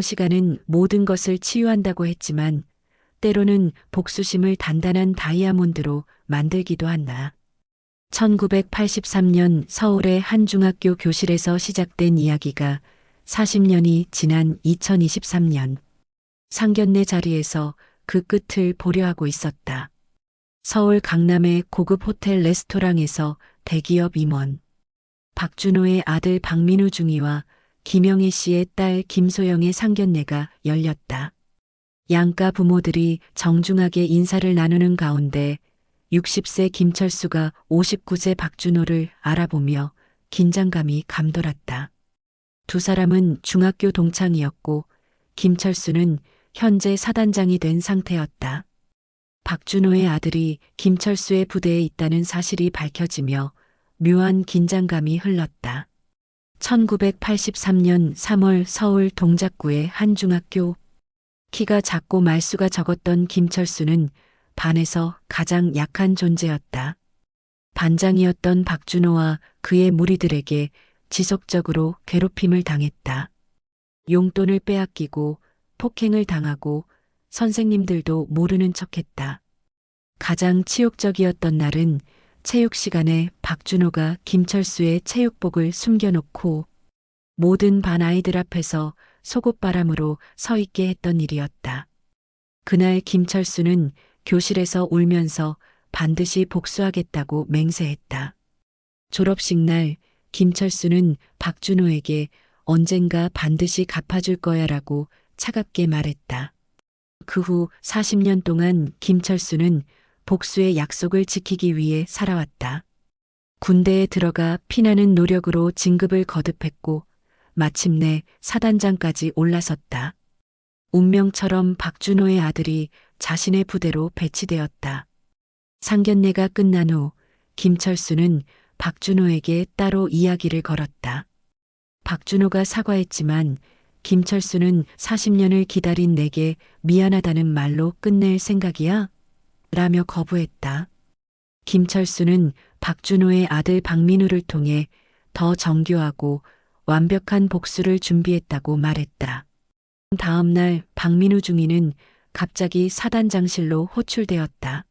시간은 모든 것을 치유한다고 했지만 때로는 복수심을 단단한 다이아몬드로 만들기도 한다. 1983년 서울의 한 중학교 교실에서 시작된 이야기가 40년이 지난 2023년 상견례 자리에서 그 끝을 보려 하고 있었다. 서울 강남의 고급 호텔 레스토랑에서 대기업 임원 박준호의 아들 박민우 중이와 김영애 씨의 딸 김소영의 상견례가 열렸다. 양가 부모들이 정중하게 인사를 나누는 가운데 60세 김철수가 59세 박준호를 알아보며 긴장감이 감돌았다. 두 사람은 중학교 동창이었고 김철수는 현재 사단장이 된 상태였다. 박준호의 아들이 김철수의 부대에 있다는 사실이 밝혀지며 묘한 긴장감이 흘렀다. 1983년 3월 서울 동작구의 한 중학교. 키가 작고 말수가 적었던 김철수는 반에서 가장 약한 존재였다. 반장이었던 박준호와 그의 무리들에게 지속적으로 괴롭힘을 당했다. 용돈을 빼앗기고 폭행을 당하고 선생님들도 모르는 척했다. 가장 치욕적이었던 날은 체육 시간에 박준호가 김철수의 체육복을 숨겨놓고 모든 반 아이들 앞에서 속옷바람으로 서 있게 했던 일이었다. 그날 김철수는 교실에서 울면서 반드시 복수하겠다고 맹세했다. 졸업식 날 김철수는 박준호에게 언젠가 반드시 갚아줄 거야라고 차갑게 말했다. 그 후 40년 동안 김철수는 복수의 약속을 지키기 위해 살아왔다. 군대에 들어가 피나는 노력으로 진급을 거듭했고 마침내 사단장까지 올라섰다. 운명처럼 박준호의 아들이 자신의 부대로 배치되었다. 상견례가 끝난 후 김철수는 박준호에게 따로 이야기를 걸었다. 박준호가 사과했지만 김철수는 40년을 기다린 내게 미안하다는 말로 끝낼 생각이야? 라며 거부했다. 김철수는 박준호의 아들 박민우를 통해 더 정교하고 완벽한 복수를 준비했다고 말했다. 다음 날 박민우 중위는 갑자기 사단장실로 호출되었다.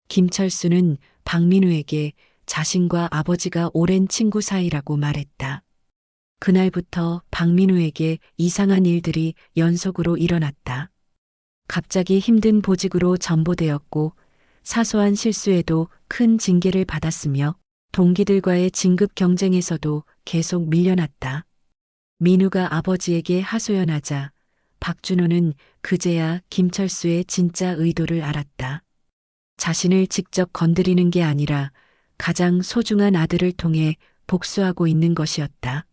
김철수는 박민우에게 자신과 아버지가 오랜 친구 사이라고 말했다. 그날부터 박민우에게 이상한 일들이 연속으로 일어났다. 갑자기 힘든 보직으로 전보되었고 사소한 실수에도 큰 징계를 받았으며 동기들과의 진급 경쟁에서도 계속 밀려났다. 민우가 아버지에게 하소연하자 박준호는 그제야 김철수의 진짜 의도를 알았다. 자신을 직접 건드리는 게 아니라 가장 소중한 아들을 통해 복수하고 있는 것이었다.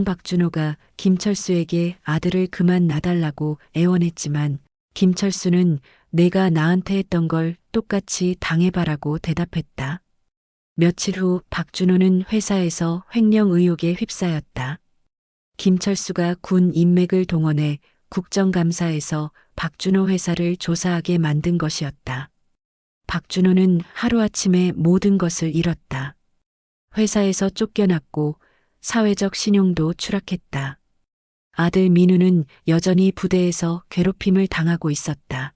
박준호가 김철수에게 아들을 그만 놔달라고 애원했지만 김철수는 내가 나한테 했던 걸 똑같이 당해봐라고 대답했다. 며칠 후 박준호는 회사에서 횡령 의혹에 휩싸였다. 김철수가 군 인맥을 동원해 국정감사에서 박준호 회사를 조사하게 만든 것이었다. 박준호는 하루아침에 모든 것을 잃었다. 회사에서 쫓겨났고 사회적 신용도 추락했다. 아들 민우는 여전히 부대에서 괴롭힘을 당하고 있었다.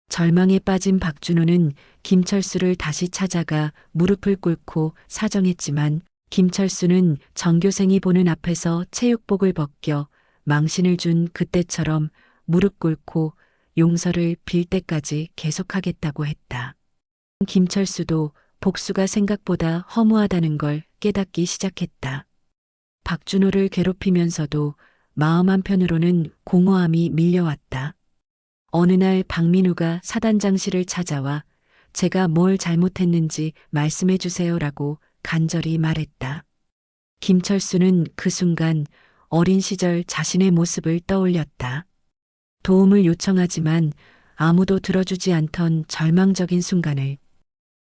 절망에 빠진 박준호는 김철수를 다시 찾아가 무릎을 꿇고 사정했지만 김철수는 전교생이 보는 앞에서 체육복을 벗겨 망신을 준 그때처럼 무릎 꿇고 용서를 빌 때까지 계속하겠다고 했다. 김철수도 복수가 생각보다 허무하다는 걸 깨닫기 시작했다. 박준호를 괴롭히면서도 마음 한편으로는 공허함이 밀려왔다. 어느 날 박민우가 사단장실을 찾아와 제가 뭘 잘못했는지 말씀해 주세요라고 간절히 말했다. 김철수는 그 순간 어린 시절 자신의 모습을 떠올렸다. 도움을 요청하지만 아무도 들어주지 않던 절망적인 순간을.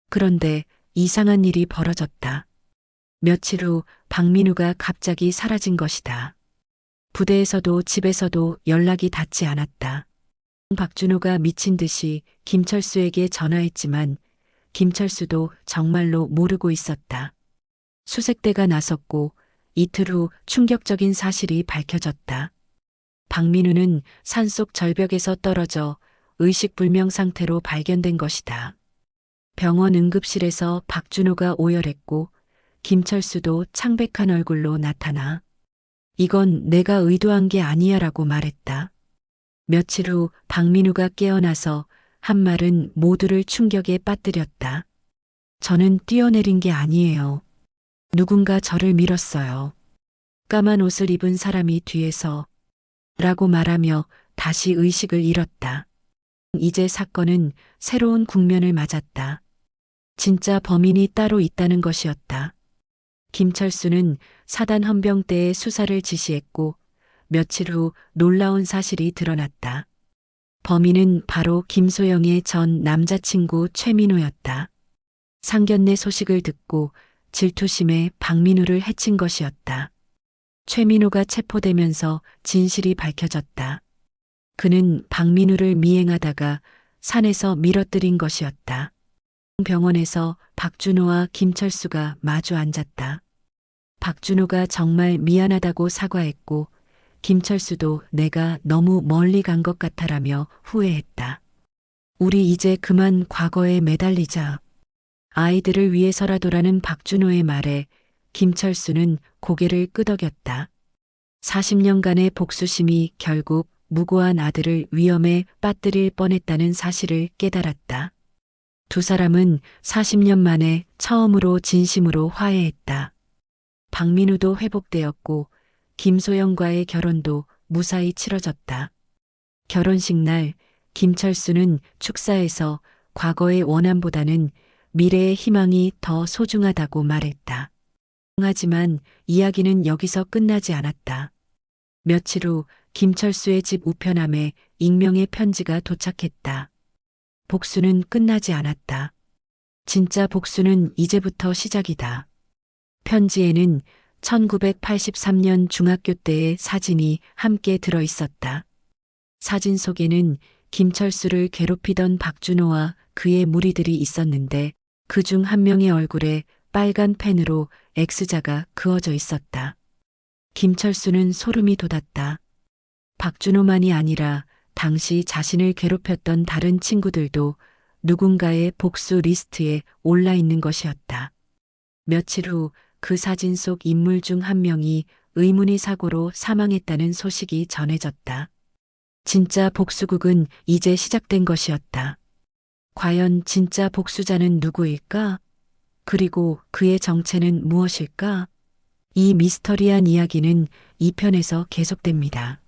그런데 이상한 일이 벌어졌다. 며칠 후 박민우가 갑자기 사라진 것이다. 부대에서도 집에서도 연락이 닿지 않았다. 박준호가 미친 듯이 김철수에게 전화했지만 김철수도 정말로 모르고 있었다. 수색대가 나섰고 이틀 후 충격적인 사실이 밝혀졌다. 박민우는 산속 절벽에서 떨어져 의식불명 상태로 발견된 것이다. 병원 응급실에서 박준호가 오열했고 김철수도 창백한 얼굴로 나타나 이건 내가 의도한 게 아니야라고 말했다. 며칠 후 박민우가 깨어나서 한 말은 모두를 충격에 빠뜨렸다. 저는 뛰어내린 게 아니에요. 누군가 저를 밀었어요. 까만 옷을 입은 사람이 뒤에서 라고 말하며 다시 의식을 잃었다. 이제 사건은 새로운 국면을 맞았다. 진짜 범인이 따로 있다는 것이었다. 김철수는 사단 헌병대에 수사를 지시했고 며칠 후 놀라운 사실이 드러났다. 범인은 바로 김소영의 전 남자친구 최민호였다. 상견례 소식을 듣고 질투심에 박민우를 해친 것이었다. 최민호가 체포되면서 진실이 밝혀졌다. 그는 박민우를 미행하다가 산에서 밀어뜨린 것이었다. 병원에서 박준호와 김철수가 마주 앉았다. 박준호가 정말 미안하다고 사과했고 김철수도 내가 너무 멀리 간 것 같아라며 후회했다. 우리 이제 그만 과거에 매달리자. 아이들을 위해서라도라는 박준호의 말에 김철수는 고개를 끄덕였다. 40년간의 복수심이 결국 무고한 아들을 위험에 빠뜨릴 뻔했다는 사실을 깨달았다. 두 사람은 40년 만에 처음으로 진심으로 화해했다. 박민우도 회복되었고 김소영과의 결혼도 무사히 치러졌다. 결혼식 날 김철수는 축사에서 과거의 원한보다는 미래의 희망이 더 소중하다고 말했다. 하지만 이야기는 여기서 끝나지 않았다. 며칠 후 김철수의 집 우편함에 익명의 편지가 도착했다. 복수는 끝나지 않았다. 진짜 복수는 이제부터 시작이다. 편지에는 1983년 중학교 때의 사진이 함께 들어 있었다. 사진 속에는 김철수를 괴롭히던 박준호와 그의 무리들이 있었는데 그 중 한 명의 얼굴에 빨간 펜으로 X자가 그어져 있었다. 김철수는 소름이 돋았다. 박준호만이 아니라 당시 자신을 괴롭혔던 다른 친구들도 누군가의 복수 리스트에 올라 있는 것이었다. 며칠 후 그 사진 속 인물 중 한 명이 의문의 사고로 사망했다는 소식이 전해졌다. 진짜 복수극은 이제 시작된 것이었다. 과연 진짜 복수자는 누구일까? 그리고 그의 정체는 무엇일까? 이 미스터리한 이야기는 2편에서 계속됩니다.